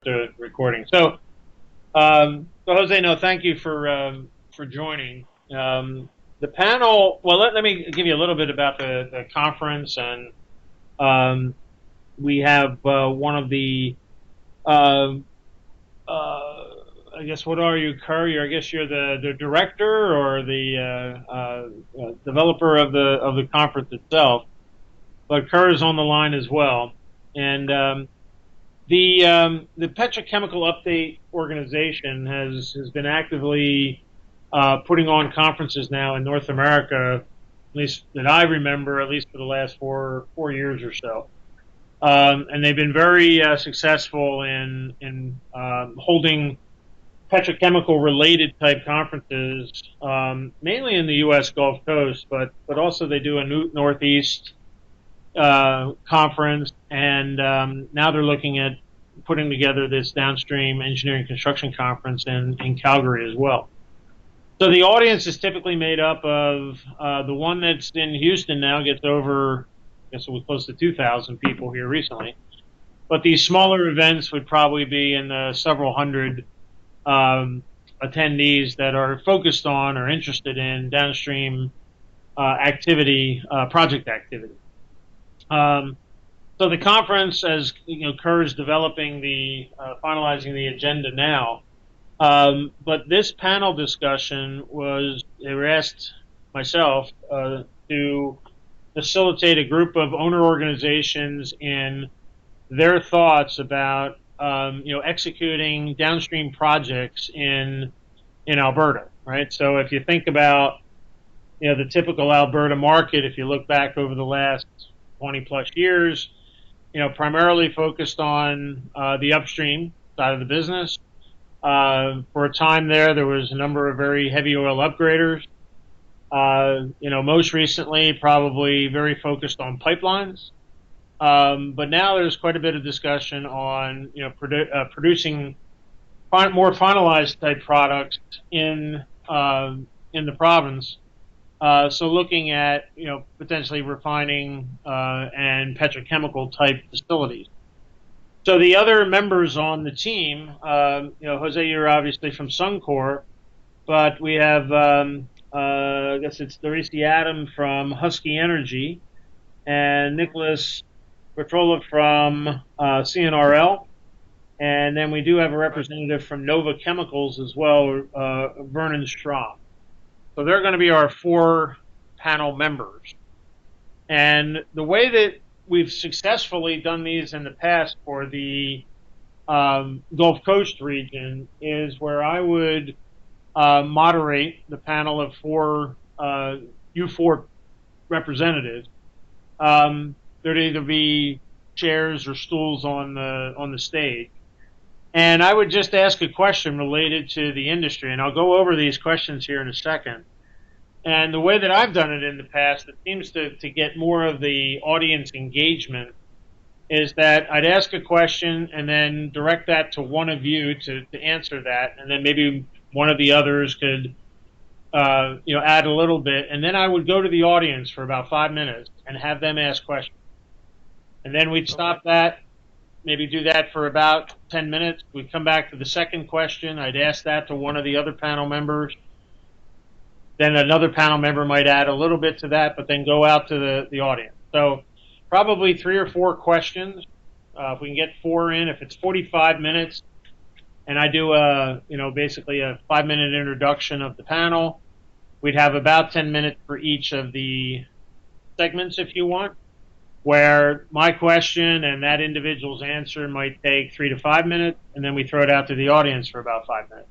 to recording. So Jose, no, thank you for joining. The panel. Well, let me give you a little bit about the conference, and um, we have one of the. Uh, I guess what are you, Kerr? I guess you're the director or the developer of the conference itself. But Kerr is on the line as well, and the Petrochemical Update organization has been actively putting on conferences now in North America, at least that I remember, at least for the last four years or so. And they've been very successful in holding petrochemical related type conferences, mainly in the U.S. Gulf Coast, but also they do a Northeast conference, and now they're looking at putting together this downstream engineering construction conference in Calgary as well. So the audience is typically made up of the one that's in Houston now gets over, I guess it was close to 2,000 people here recently. But these smaller events would probably be in the several hundred attendees that are focused on or interested in downstream activity, project activity. So the conference, as you know, Kerr is developing finalizing the agenda now. But this panel discussion they were asked myself to facilitate a group of owner organizations in their thoughts about executing downstream projects in Alberta, right? So if you think about the typical Alberta market, if you look back over the last 20 plus years, primarily focused on the upstream side of the business. For a time there was a number of very heavy oil upgraders. Most recently, probably very focused on pipelines. But now there's quite a bit of discussion on producing more finalized type products in the province. So looking at potentially refining and petrochemical type facilities. So the other members on the team, Jose, you're obviously from Suncor, but we have I guess it's Dorisi Adam from Husky Energy and Nicholas Petrola from CNRL. And then we do have a representative from Nova Chemicals as well, Vernon Strom. So they're going to be our 4 panel members. And the way that we've successfully done these in the past for the Gulf Coast region is where I would moderate the panel of 4 U4 representatives. There'd either be chairs or stools on the stage. And I would just ask a question related to the industry, and I'll go over these questions here in a second. And the way that I've done it in the past, it seems to get more of the audience engagement, is that I'd ask a question and then direct that to one of you to answer that, and then maybe one of the others could add a little bit, and then I would go to the audience for about 5 minutes and have them ask questions. And then we'd stop that, maybe do that for about 10 minutes. We'd come back to the second question. I'd ask that to one of the other panel members. Then another panel member might add a little bit to that, but then go out to the audience. So probably 3 or 4 questions. If we can get 4 in, if it's 45 minutes, and I do basically a 5-minute introduction of the panel, we'd have about 10 minutes for each of the segments, if you want, where my question and that individual's answer might take 3 to 5 minutes, and then we throw it out to the audience for about 5 minutes.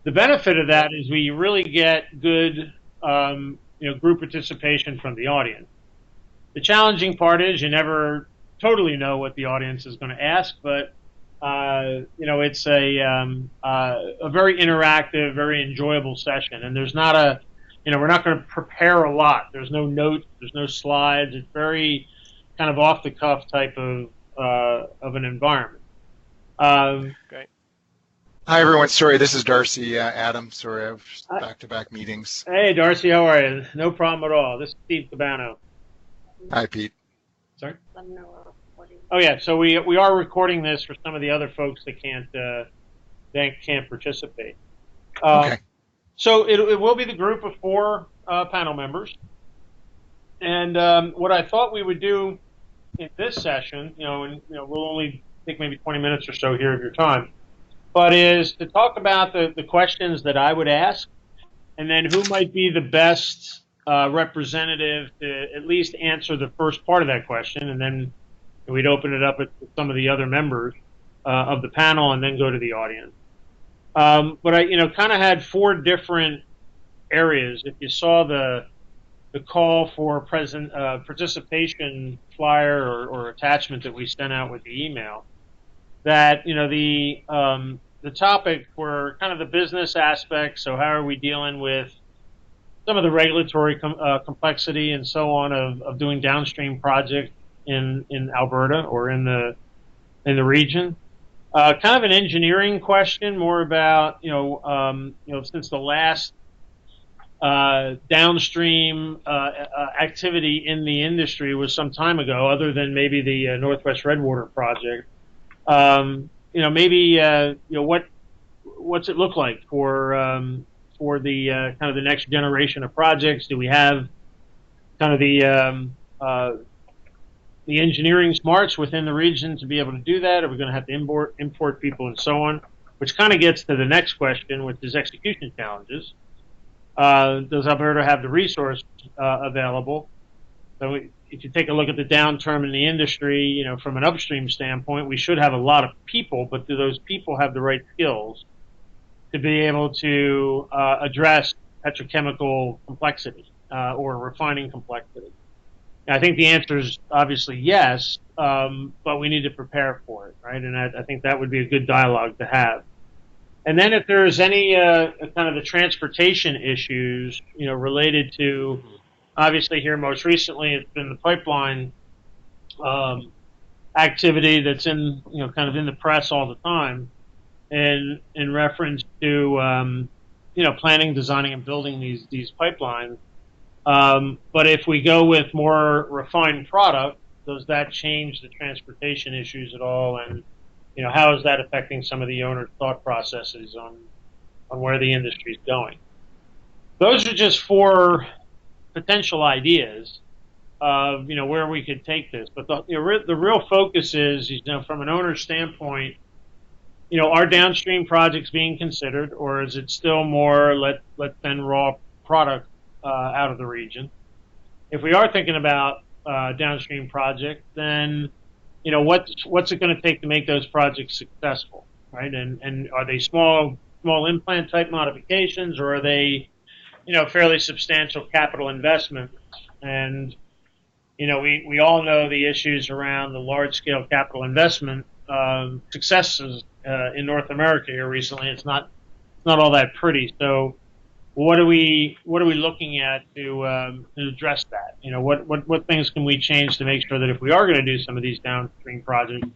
The benefit of that is we really get good group participation from the audience. The challenging part is you never totally know what the audience is going to ask, but it's a very interactive, very enjoyable session, and there's not we're not going to prepare a lot. There's no notes, there's no slides. It's very kind of off the cuff type of an environment. Great. Hi, everyone. Sorry, this is Darcy Adam. Sorry, I have back-to-back meetings. Hey, Darcy, how are you? No problem at all. This is Steve Cabano. Hi, Pete. Sorry? let them know we're recording. Oh yeah, so we are recording this for some of the other folks that can't participate. Okay. So it will be the group of 4 panel members, and what I thought we would do in this session, and we'll only take maybe 20 minutes or so here of your time, but is to talk about the questions that I would ask, and then who might be the best representative to at least answer the first part of that question, and then we'd open it up to some of the other members of the panel, and then go to the audience. But I, kind of had 4 different areas. If you saw the call for participation flyer or attachment that we sent out with the email, that the topic were kind of the business aspects. So how are we dealing with some of the regulatory complexity and so on of doing downstream projects in Alberta or in the region? Kind of an engineering question, more about since the last downstream activity in the industry was some time ago, other than maybe the Northwest Redwater project. Maybe what's it look like for the kind of the next generation of projects? Do we have kind of the engineering smarts within the region to be able to do that? Are we going to have to import people and so on? Which kind of gets to the next question, which is execution challenges. Does Alberta have the resource available? So if you take a look at the downturn in the industry, from an upstream standpoint, we should have a lot of people, but do those people have the right skills to be able to address petrochemical complexity or refining complexity? I think the answer is obviously yes, but we need to prepare for it, right? And I think that would be a good dialogue to have. And then if there's any kind of the transportation issues, related to, obviously here most recently it's been the pipeline activity that's in, kind of in the press all the time, and in reference to, planning, designing, and building these pipelines. But if we go with more refined product, does that change the transportation issues at all? And how is that affecting some of the owner's thought processes on where the industry is going? Those are just 4 potential ideas of where we could take this. But the real focus is from an owner's standpoint, are downstream projects being considered, or is it still more let send raw product out of the region? If we are thinking about downstream projects, then what's it going to take to make those projects successful, right? And are they small implant type modifications, or are they fairly substantial capital investments? And we all know the issues around the large scale capital investment successes in North America here recently. It's not all that pretty. So what are we looking at to address that? What things can we change to make sure that if we are going to do some of these downstream projects,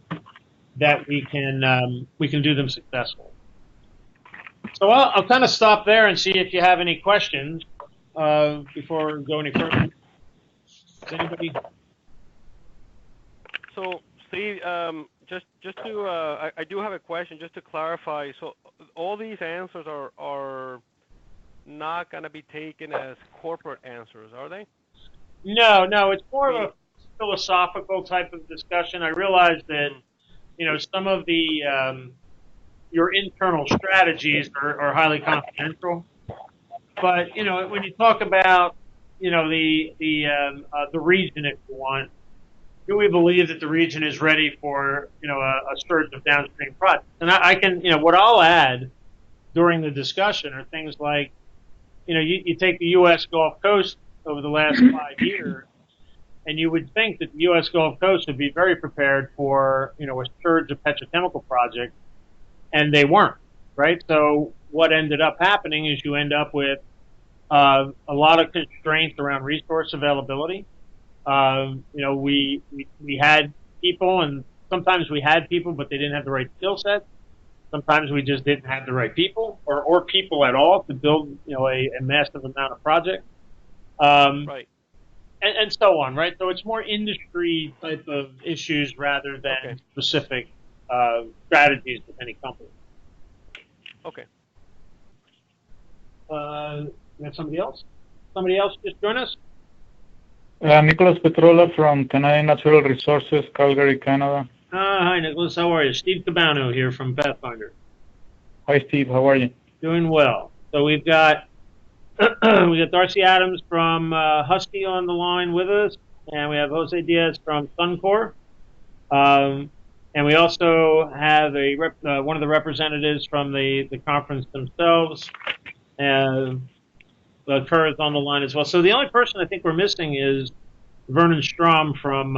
that we can do them successfully? So I'll kind of stop there and see if you have any questions before we go any further. Does anybody? So Steve, just to I do have a question just to clarify. So all these answers are not going to be taken as corporate answers, are they? No, it's more of a philosophical type of discussion. I realize that, some of the your internal strategies are highly confidential, but when you talk about the region, if you want, do we believe that the region is ready for a surge of downstream projects? And I can what I'll add during the discussion are things like you take the U.S. Gulf Coast over the last 5 years, and you would think that the U.S. Gulf Coast would be very prepared for a surge of petrochemical projects, and they weren't, right? So what ended up happening is you end up with a lot of constraints around resource availability. We had people, and sometimes we had people, but they didn't have the right skill set. Sometimes we just didn't have the right people, or people at all, to build a massive amount of projects. Right. and so on, right? So it's more industry type of issues rather than Okay. specific strategies with any company. Okay. We have somebody else? Somebody else just join us? Nicholas Petrola from Canadian Natural Resources, Calgary, Canada. Hi, Nicholas. How are you? Steve Cabano here from Pathfinder. Hi, Steve. How are you? Doing well. So we've got Darcy Adams from Husky on the line with us, and we have Jose Diaz from Suncor. And we also have one of the representatives from the conference themselves. Kerr is on the line as well. So the only person I think we're missing is Vernon Strom from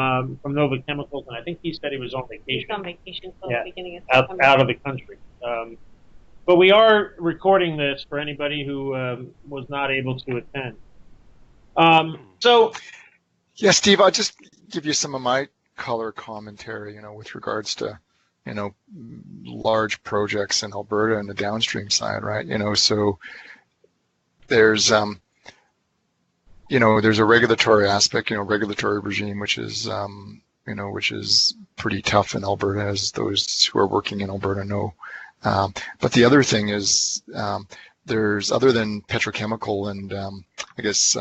Nova Chemicals, and I think he said he was on vacation. He's on vacation till the beginning of September. Out of the country. But we are recording this for anybody who was not able to attend. Yeah, Steve, I'll just give you some of my color commentary, with regards to, large projects in Alberta and the downstream side, right? So there's, there's a regulatory aspect, regulatory regime, which is, which is pretty tough in Alberta, as those who are working in Alberta know. But the other thing is, there's, other than petrochemical and I guess,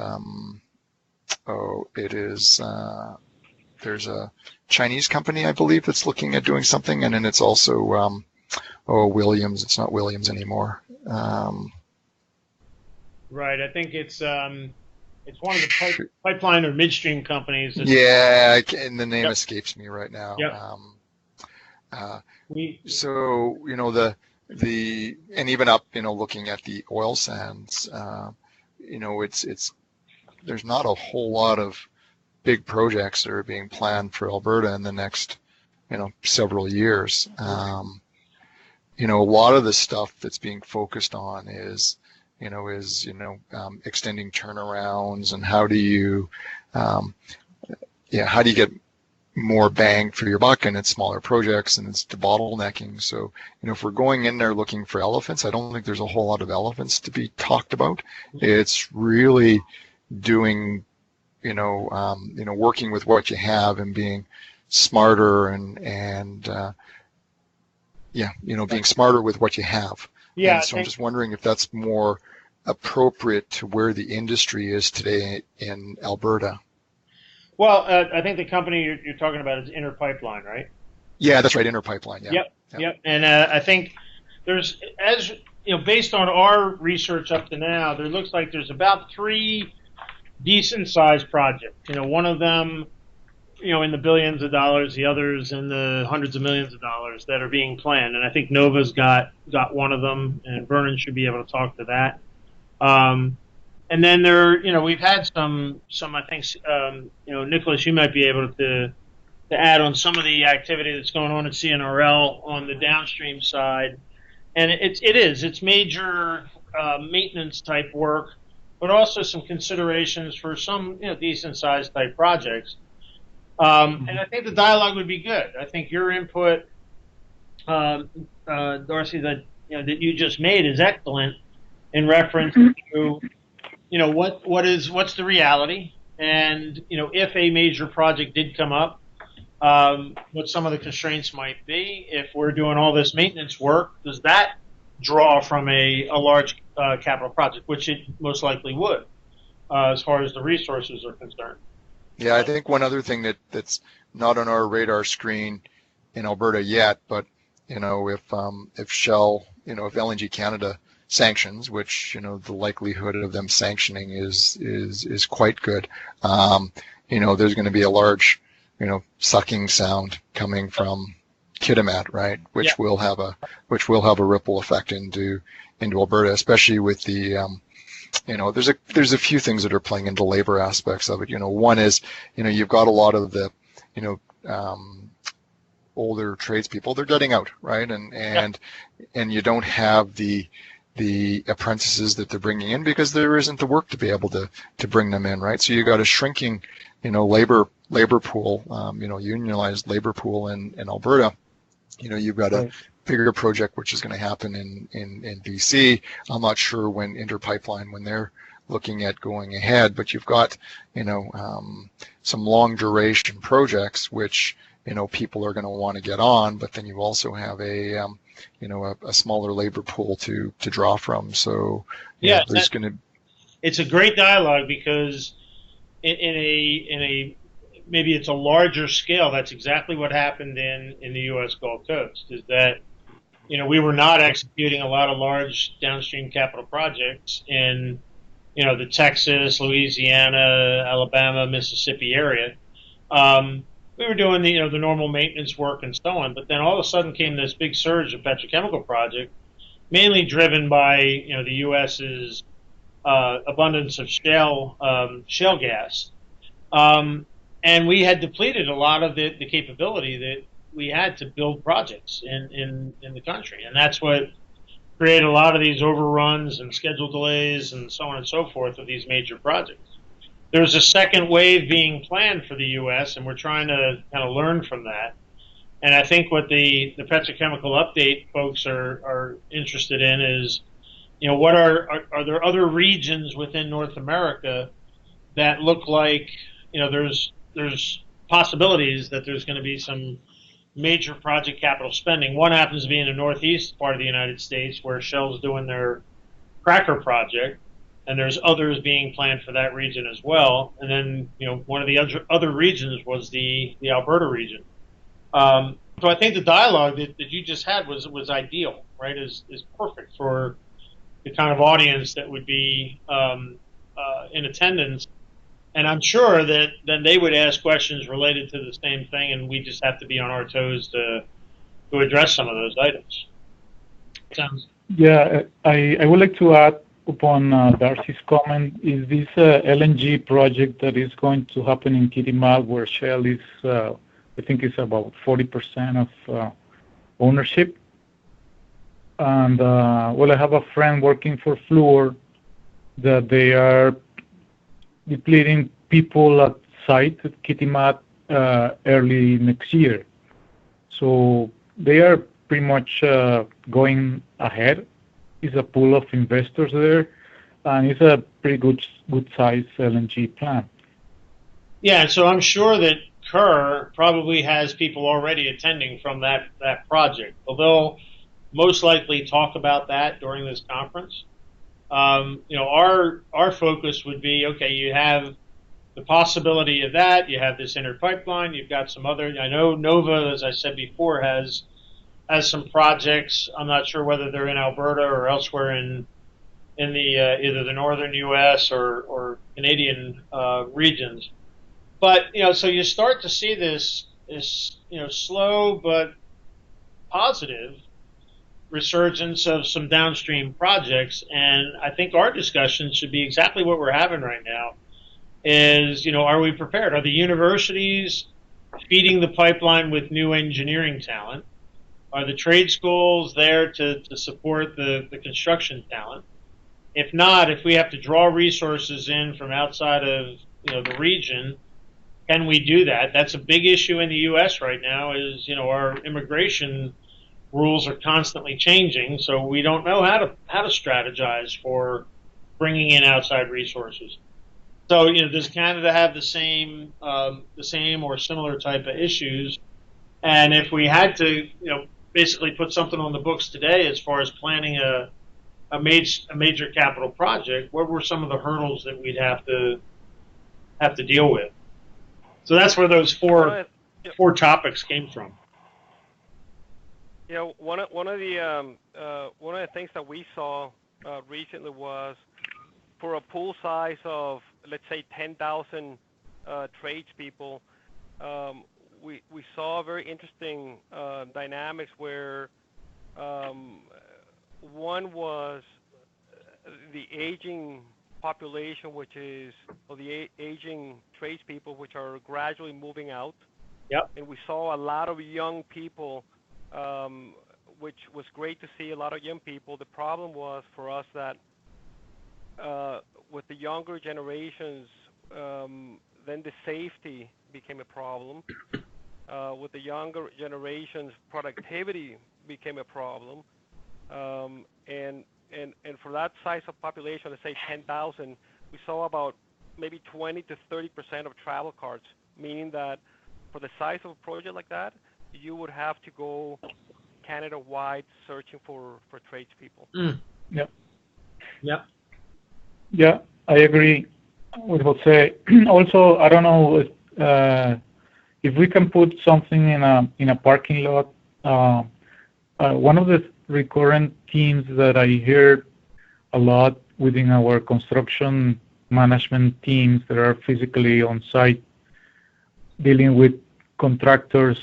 there's a Chinese company, I believe, that's looking at doing something, and then it's also Williams. It's not Williams anymore. Right. I think it's one of the pipeline or midstream companies. Yeah, and the name escapes me right now. Yep. So the and even up, looking at the oil sands, it's there's not a whole lot of big projects that are being planned for Alberta in the next, several years. A lot of the stuff that's being focused on is extending turnarounds, and how do you get more bang for your buck, and it's smaller projects, and it's debottlenecking. So, if we're going in there looking for elephants, I don't think there's a whole lot of elephants to be talked about. It's really doing, working with what you have and being smarter and being smarter with what you have. Yeah. And so I'm just wondering if that's more appropriate to where the industry is today in Alberta. Well, I think the company you're talking about is Inter Pipeline, right? Yeah, that's right, Inter Pipeline. Yeah. Yep. And I think there's, as based on our research up to now, there looks like there's about 3 decent-sized projects. One of them, in the billions of dollars, the others in the hundreds of millions of dollars that are being planned. And I think Nova's got one of them, and Vernon should be able to talk to that. And then we've had some I think, Nicholas, you might be able to add on some of the activity that's going on at CNRL on the downstream side. And it's major maintenance type work, but also some considerations for some decent sized type projects. And I think the dialogue would be good. I think your input, Darcy, that you just made is excellent in reference to what's the reality, and if a major project did come up, what some of the constraints might be. If we're doing all this maintenance work, does that draw from a large capital project, which it most likely would, as far as the resources are concerned. Yeah, I think one other thing that's not on our radar screen in Alberta yet, but if Shell, if LNG Canada sanctions, which the likelihood of them sanctioning is quite good. There's going to be a large, sucking sound coming from Kitimat, right? Which will have a ripple effect into Alberta, especially with the there's a few things that are playing into labor aspects of it. One is, you've got a lot of the, older tradespeople, they're gutting out, right? And you don't have the apprentices that they're bringing in because there isn't the work to be able to bring them in, right? So you got a shrinking, labor pool, unionized labor pool in Alberta. You've got a bigger project which is going to happen in BC. I'm not sure when Inter Pipeline, when they're looking at going ahead. But you've got, some long duration projects which, people are going to want to get on, but then you also have a smaller labor pool to draw from. So Yeah, there's going to. it's a great dialogue because in a maybe it's a larger scale. That's exactly what happened in the U.S. Gulf Coast. Is that we were not executing a lot of large downstream capital projects in the Texas, Louisiana, Alabama, Mississippi area. We were doing the normal maintenance work and so on, but then all of a sudden came this big surge of petrochemical project, mainly driven by the U.S.'s abundance of shale gas, and we had depleted a lot of the capability that we had to build projects in the country, and that's what created a lot of these overruns and schedule delays and so on and so forth of these major projects. There's a second wave being planned for the U.S., and we're trying to kind of learn from that. And I think what the petrochemical update folks are interested in is, what are there other regions within North America that look like, there's possibilities that there's going to be some major project capital spending. One happens to be in the northeast part of the United States where Shell's doing their cracker project, and there's others being planned for that region as well. And then, one of the other regions was the Alberta region. So I think the dialogue that you just had was ideal, right? Is perfect for the kind of audience that would be in attendance. And I'm sure that then they would ask questions related to the same thing, and we just have to be on our toes to address some of those items. Sounds. Yeah, I would like to add upon Darcy's comment, is this LNG project that is going to happen in Kitimat, where Shell is, I think it's about 40% of ownership. And, I have a friend working for Fluor that they are depleting people at site at Kitimat early next year. So they are pretty much going ahead. It's a pool of investors there, and it's a pretty good size LNG plant. Yeah, so I'm sure that Kerr probably has people already attending from that project. Well, they'll most likely talk about that during this conference. Our focus would be, okay, you have the possibility of that. You have this inner pipeline. You've got some other. I know Nova, as I said before, has some projects. I'm not sure whether they're in Alberta or elsewhere in the either the northern U.S. or Canadian regions. But so you start to see this slow but positive resurgence of some downstream projects, and I think our discussion should be exactly what we're having right now. Is are we prepared? Are the universities feeding the pipeline with new engineering talent? Are the trade schools there to support the construction talent? If not, if we have to draw resources in from outside of the region, can we do that? That's a big issue in the U.S. right now. Is our immigration rules are constantly changing, so we don't know how to strategize for bringing in outside resources. So does Canada have the same or similar type of issues? And if we had to basically put something on the books today as far as planning a major capital project, what were some of the hurdles that we'd have to deal with? So that's where those four topics came from. One of the things that we saw recently was for a pool size of, let's say, 10,000 tradespeople. We saw very interesting dynamics where one was the aging population, or the aging tradespeople, which are gradually moving out. Yep. And we saw a lot of young people, which was great to see, a lot of young people. The problem was for us that with the younger generations, then the safety became a problem. With the younger generations, productivity became a problem. And for that size of population, let's say 10,000, we saw about maybe 20 to 30% of travel cards, meaning that for the size of a project like that, you would have to go Canada-wide searching for tradespeople. Yeah. Yeah. Yeah, I agree with Jose. Also, I don't know if we can put something in a parking lot. One of the recurrent themes that I hear a lot within our construction management teams that are physically on site dealing with contractors,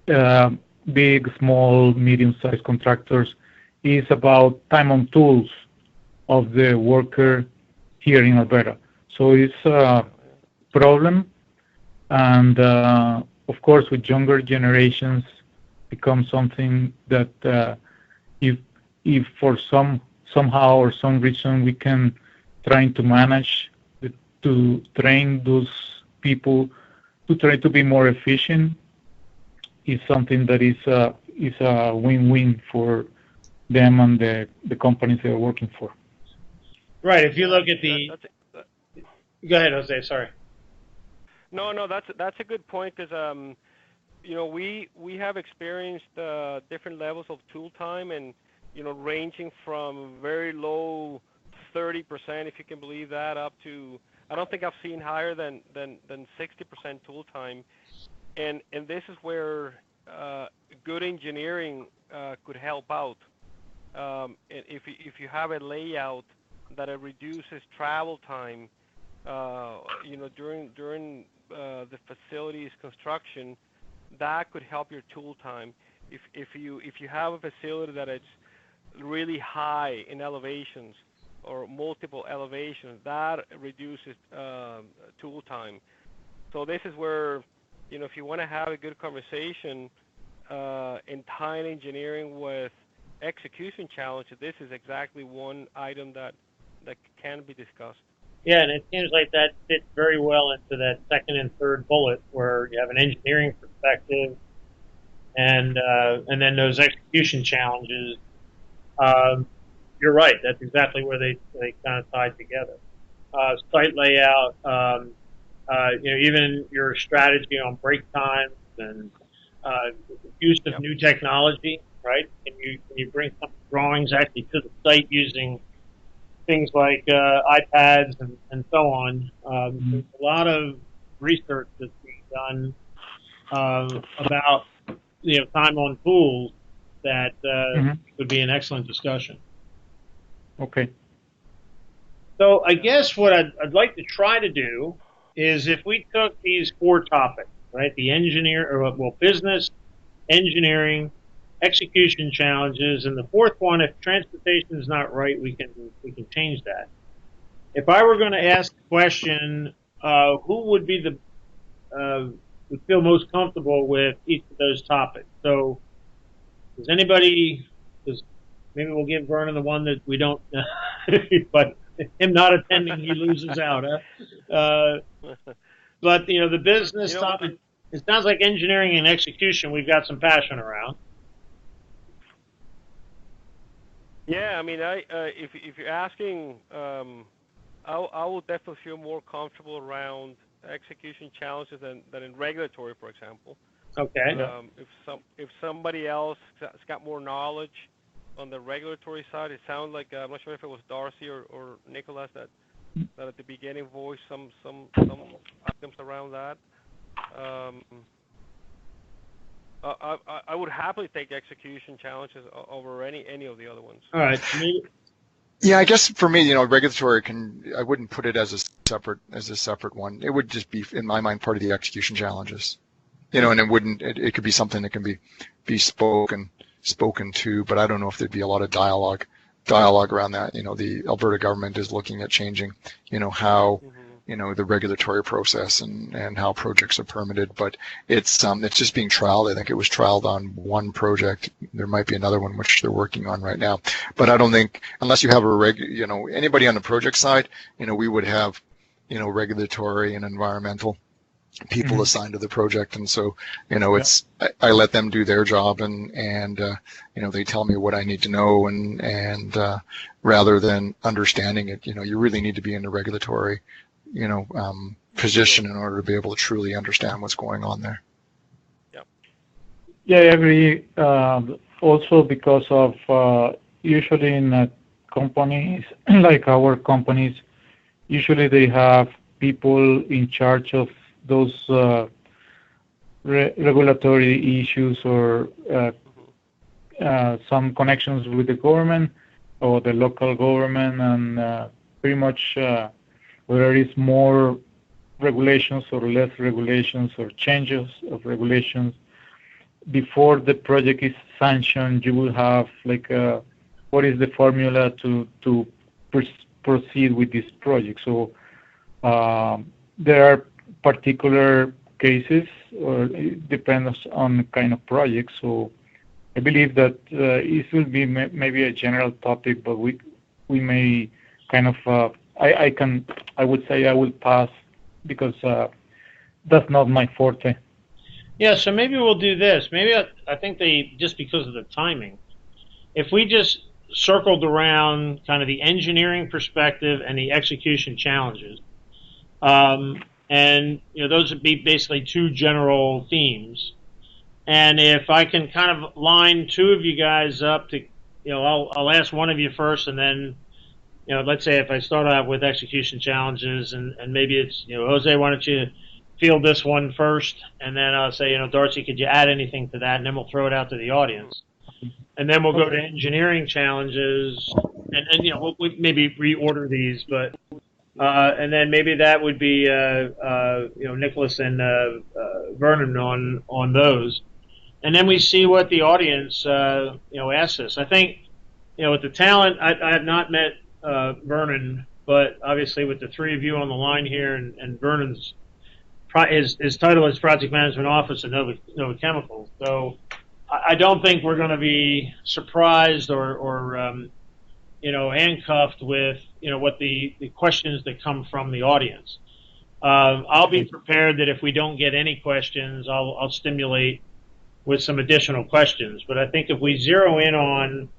big, small, medium-sized contractors, is about time on tools of the worker here in Alberta. So it's a problem, and of course, with younger generations, becomes something that if for somehow or some reason we can try to manage to train those people to try to be more efficient, is something that is a win-win for them and the companies they're working for. Right. If you look at go ahead, Jose. Sorry. No, that's a good point because we have experienced different levels of tool time, and ranging from very low 30%, if you can believe that, up to, I don't think I've seen higher than 60% tool time, and this is where good engineering could help out. If you have a layout that it reduces travel time, during the facility's construction, that could help your tool time. If you have a facility that it's really high in elevations or multiple elevations, that reduces tool time. So this is where, if you want to have a good conversation in tying engineering with execution challenges, this is exactly one item that can be discussed. Yeah, and it seems like that fits very well into that second and third bullet, where you have an engineering perspective, and then those execution challenges. You're right. That's exactly where they kind of tied together. Site layout, even your strategy on break times and use of new technology. Right? Can you bring some drawings actually to the site using things like iPads and so on? There's a lot of research that's being done about time on tools that would be an excellent discussion. Okay. So I guess what I'd like to try to do is, if we took these 4 topics, right, the business, engineering, execution challenges, and the 4th one, if transportation is not right, we can change that. If I were going to ask a question, who would be would feel most comfortable with each of those topics? So, does anybody? Maybe we'll give Vernon the one that we don't, but him not attending, he loses out. But the business topic, it sounds like engineering and execution, we've got some passion around. Yeah, I mean, if you're asking, I would definitely feel more comfortable around execution challenges than in regulatory, for example. Okay. If somebody else has got more knowledge on the regulatory side, it sounds like, I'm not sure if it was Darcy or Nicholas that at the beginning voiced some items around that. I would happily take execution challenges over any of the other ones. All right. Yeah, I guess for me, regulatory I wouldn't put it as a separate one. It would just be, in my mind, part of the execution challenges. And it could be something that can be spoken to, but I don't know if there'd be a lot of dialogue around that. The Alberta government is looking at changing, how the regulatory process and how projects are permitted, but it's just being trialed. I think it was trialed on one project. There might be another one which they're working on right now, but I don't think, unless you have anybody on the project side, we would have, regulatory and environmental people assigned to the project, and so it's I let them do their job, and they tell me what I need to know, and rather than understanding it, you really need to be in the regulatory position in order to be able to truly understand what's going on there. Yeah, I agree. Also because of usually in companies like our companies, usually they have people in charge of those regulatory issues or some connections with the government or the local government, and pretty much whether it's more regulations or less regulations or changes of regulations, before the project is sanctioned, you will have like what is the formula to proceed with this project. So there are particular cases, or it depends on the kind of project. So I believe that it will be maybe a general topic, but we may kind of I would say I will pass because that's not my forte. Yeah, so maybe we'll do this. Maybe I think just because of the timing, if we just circled around kind of the engineering perspective and the execution challenges, and those would be basically two general themes. And if I can kind of line two of you guys up to, I'll ask one of you first, and then, let's say if I start out with execution challenges, and maybe it's, Jose, why don't you field this one first, and then I'll say, Darcy, could you add anything to that, and then we'll throw it out to the audience. And then we'll go to engineering challenges, and we'll maybe reorder these, but and then maybe that would be Nicholas and Vernon on those, and then we see what the audience asks us. I think with the talent, I have not met Vernon, but obviously with the three of you on the line here, and Vernon's his title is Project Management Office at Nova Chemicals, so I don't think we're going to be surprised or handcuffed with what the questions that come from the audience. I'll be prepared that if we don't get any questions, I'll stimulate with some additional questions. But I think if we zero in on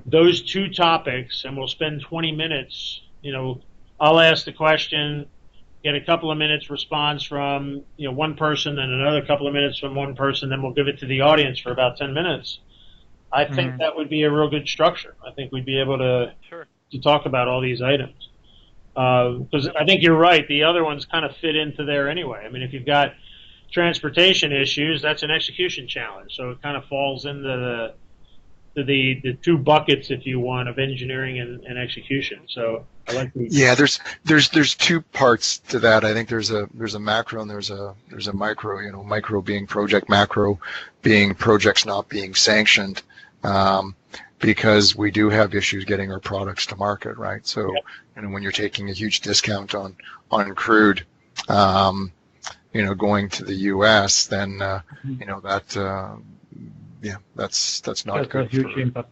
those two topics, and we'll spend 20 minutes, I'll ask the question, get a couple of minutes response from one person, and another couple of minutes from one person, then we'll give it to the audience for about 10 minutes. I think that would be a real good structure. I think we'd be able to talk about all these items. Because I think you're right, the other ones kind of fit into there anyway. I mean, if you've got transportation issues, that's an execution challenge. So it kind of falls into the two buckets, if you want, of engineering and execution. So I like the there's two parts to that. I think there's a macro and there's a micro. Micro being project, macro being projects not being sanctioned, because we do have issues getting our products to market, right? So when you're taking a huge discount on crude, going to the U.S., then that's not good. A huge impact.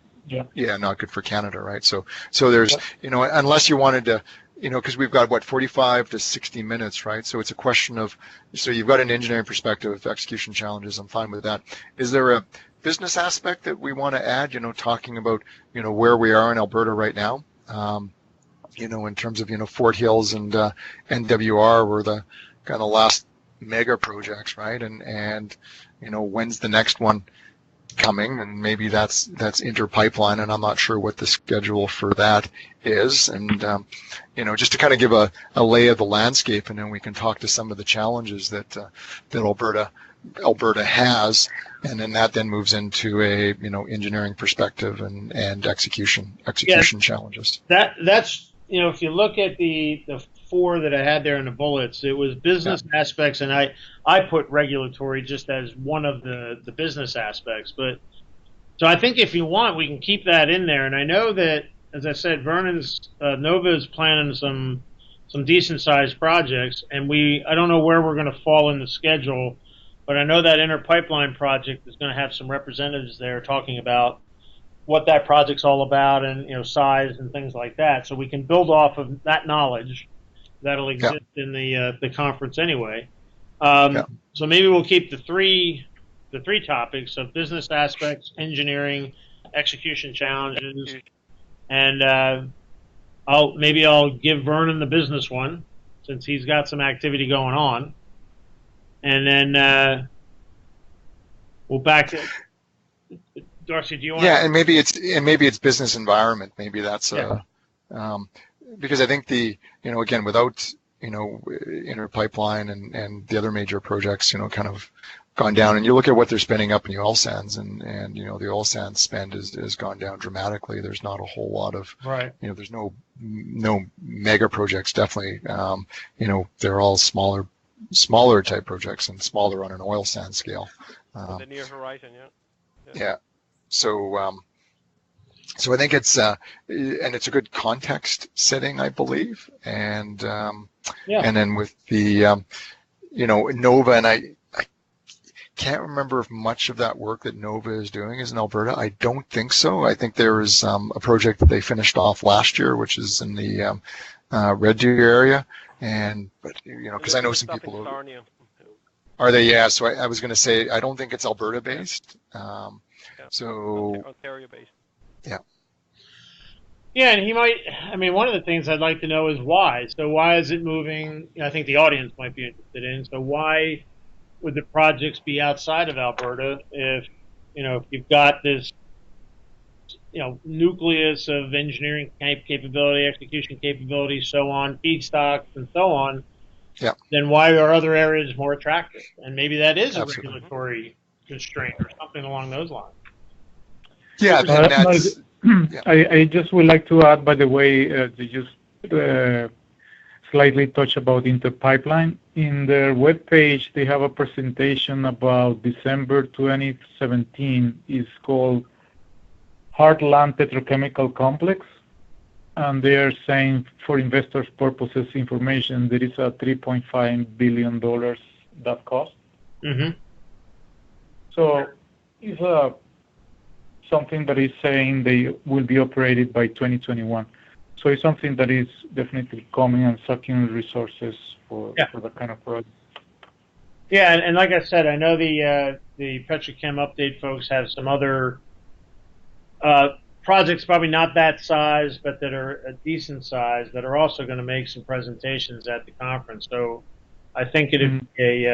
Yeah, not good for Canada, right? So there's, unless you wanted to, because we've got 45 to 60 minutes, right? So it's a question of, so you've got an engineering perspective, execution challenges. I'm fine with that. Is there a business aspect that we want to add? Talking about where we are in Alberta right now, in terms of Fort Hills and NWR were the kind of last mega projects, right? And when's the next one coming? And maybe that's interpipeline, and I'm not sure what the schedule for that is. And just to kind of give a lay of the landscape, and then we can talk to some of the challenges that Alberta has, and then that moves into a engineering perspective and execution challenges. That's if you look at the four that I had there in the bullets, it was business aspects, and I put regulatory just as one of the business aspects. But so I think if you want, we can keep that in there. And I know that, as I said, Vernon's Nova is planning some decent sized projects, and I don't know where we're going to fall in the schedule, but I know that Inter Pipeline project is going to have some representatives there talking about what that project's all about, and size and things like that. So we can build off of that knowledge that'll exist in the conference anyway. Yeah. So maybe we'll keep the three topics of business aspects, engineering, execution challenges, and I'll give Vernon the business one since he's got some activity going on, and then we'll back to Darcy. Do you want? Yeah, and maybe it's business environment. Maybe that's because I think again, without Inner Pipeline and the other major projects kind of gone down, and you look at what they're spending up in the oil sands, and the oil sands spend has gone down dramatically. There's not a whole lot of there's no mega projects, definitely. They're all smaller type projects and smaller on an oil sand scale. The near horizon, yeah. So I think it's and it's a good context setting, I believe, and and then with the Nova, and I can't remember if much of that work that Nova is doing is in Alberta. I don't think so. I think there is a project that they finished off last year, which is in the Red Deer area, but because I know some people are they? Yeah. So I was going to say I don't think it's Alberta based. So Ontario based. Yeah. Yeah, and he might. I mean, one of the things I'd like to know is why. So why is it moving? I think the audience might be interested in. So why would the projects be outside of Alberta if you've got this nucleus of engineering capability, execution capability, so on, feedstocks and so on? Yeah. Then why are other areas more attractive? And maybe that is a Absolutely. regulatory constraint or something along those lines. Yeah, I just would like to add, by the way, to just slightly touch about Interpipeline. In their webpage, they have a presentation about December 2017. It's called Heartland Petrochemical Complex. And they are saying, for investors' purposes information, there is a $3.5 billion that cost. Mm-hmm. So it's something that is saying they will be operated by 2021. So it's something that is definitely coming and sucking resources for that kind of project. Yeah, and like I said, I know the Petrochem update folks have some other projects, probably not that size, but that are a decent size, that are also going to make some presentations at the conference. So I think it'd be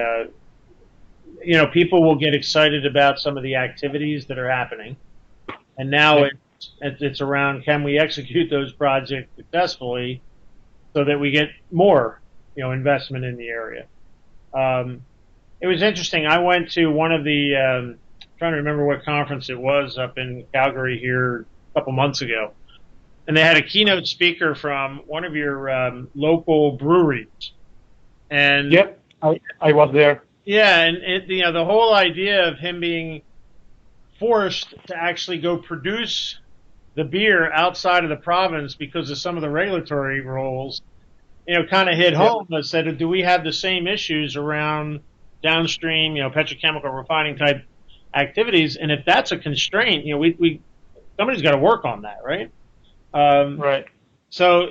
people will get excited about some of the activities that are happening. And now it's around, can we execute those projects successfully so that we get more, investment in the area. It was interesting. I went to one of the, trying to remember what conference it was up in Calgary here a couple months ago. And they had a keynote speaker from one of your local breweries. And yep, I was there. Yeah, and the whole idea of him being forced to actually go produce the beer outside of the province because of some of the regulatory rules, kind of hit home. I said, do we have the same issues around downstream, petrochemical refining type activities? And if that's a constraint, we somebody's got to work on that, right? Right. So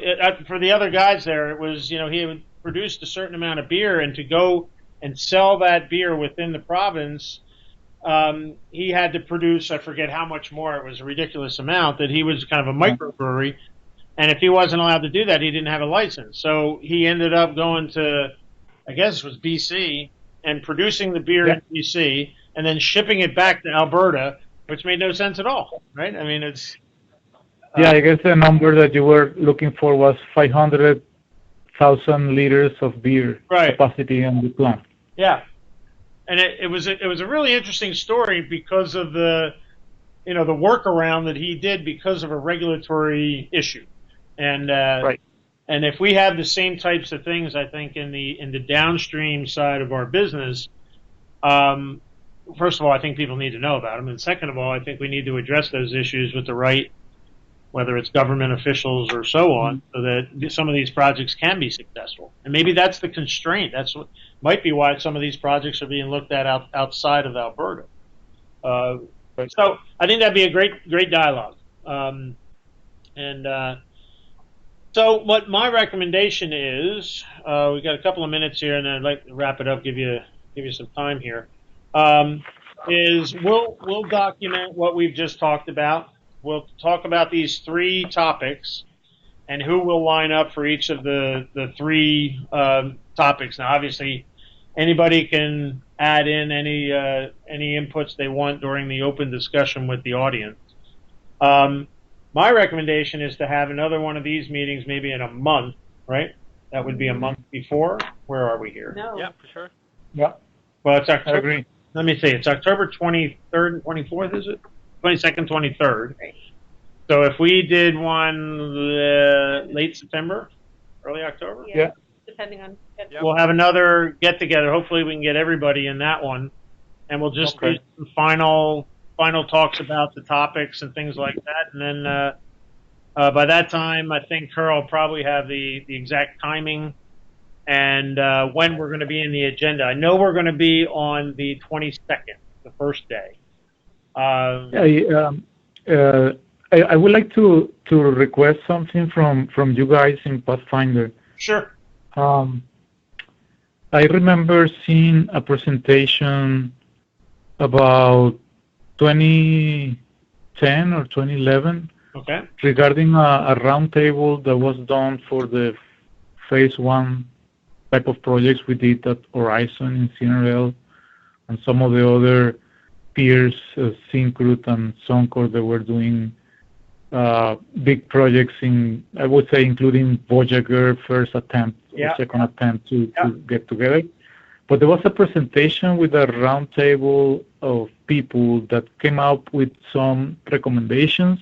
for the other guys there, it was, he had produced a certain amount of beer, and to go and sell that beer within the province, he had to produce, I forget how much more, it was a ridiculous amount, that he was kind of a microbrewery, and if he wasn't allowed to do that, he didn't have a license. So he ended up going to, I guess it was BC, and producing the beer in BC, and then shipping it back to Alberta, which made no sense at all, right? I mean, it's... I guess the number that you were looking for was 500,000 liters of beer capacity in the plant. Yeah. And it was a really interesting story because of the the workaround that he did because of a regulatory issue, and and if we have the same types of things, I think in the downstream side of our business, first of all, I think people need to know about them, and second of all, I think we need to address those issues with the right, whether it's government officials or so on, so that some of these projects can be successful. And maybe that's the constraint. That's what might be why some of these projects are being looked at outside of Alberta. So I think that'd be a great dialogue. So what my recommendation is, we've got a couple of minutes here, and then I'd like to wrap it up, give you give you some time here, is we'll document what we've just talked about. We'll talk about these three topics and who will line up for each of the three topics. Now, obviously, anybody can add in any inputs they want during the open discussion with the audience. My recommendation is to have another one of these meetings maybe in a month, right? That would be a month before. Where are we here? No. Yeah, for sure. Yeah, Well, it's I October. agree. Let me see. It's October 23rd and 24th, is it? 22nd, 23rd. Right. So if we did one late September, early October, Yeah. Depending on. Yep. we'll have another get together. Hopefully, we can get everybody in that one, and we'll just do some final talks about the topics and things like that. And then by that time, I think Carl will probably have the exact timing and when we're going to be in the agenda. I know we're going to be on the 22nd, the first day. I would like to request something from you guys in Pathfinder. Sure. I remember seeing a presentation about 2010 or 2011 Okay. regarding a roundtable that was done for the phase one type of projects we did at Horizon in CNRL and some of the other peers, Syncrude and Suncor, that were doing big projects in, I would say, including Voyager first attempt or second attempt to get together. But there was a presentation with a roundtable of people that came up with some recommendations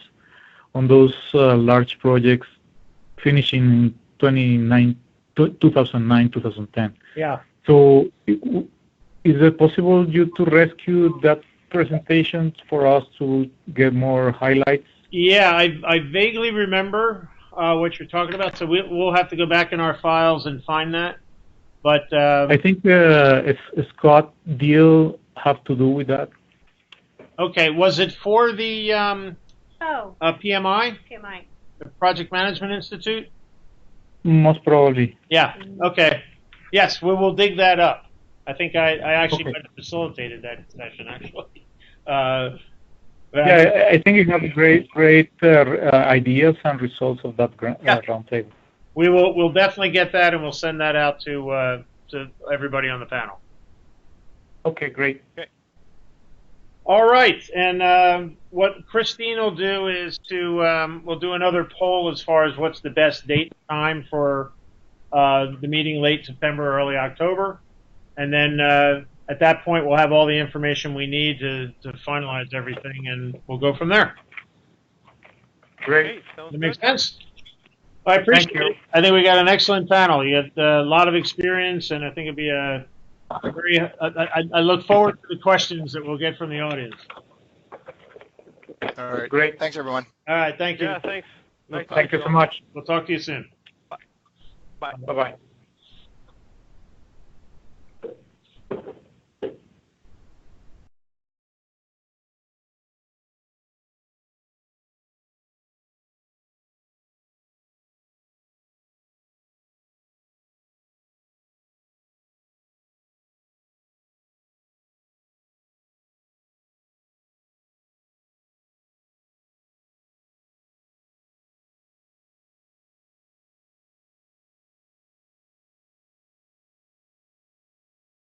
on those large projects finishing in 2009, 2010. Yeah. So is it possible you to rescue that presentation for us to get more highlights? Yeah, I vaguely remember what you're talking about, so we'll have to go back in our files and find that. But I think if Scott deal have to do with that. Okay, was it for the PMI, PMI. the Project Management Institute? Most probably. Yeah. Okay. Yes, we will dig that up. I think I actually might have facilitated that session actually. Yeah, I think you have great ideas and results of that roundtable. We'll definitely get that, and we'll send that out to everybody on the panel. Okay, great. Okay. All right, and what Christine will do is we'll do another poll as far as what's the best date and time for the meeting late September, early October, and then at that point we'll have all the information we need to finalize everything, and we'll go from there. Great. That makes sense. I appreciate it. I think we got an excellent panel. You had a lot of experience, and I think it'd be a very. I look forward to the questions that we'll get from the audience. All right. Great. Thanks, everyone. All right. Thank you. Yeah, thanks. Nice Thank you so much. We'll talk to you soon. Bye. Bye-bye.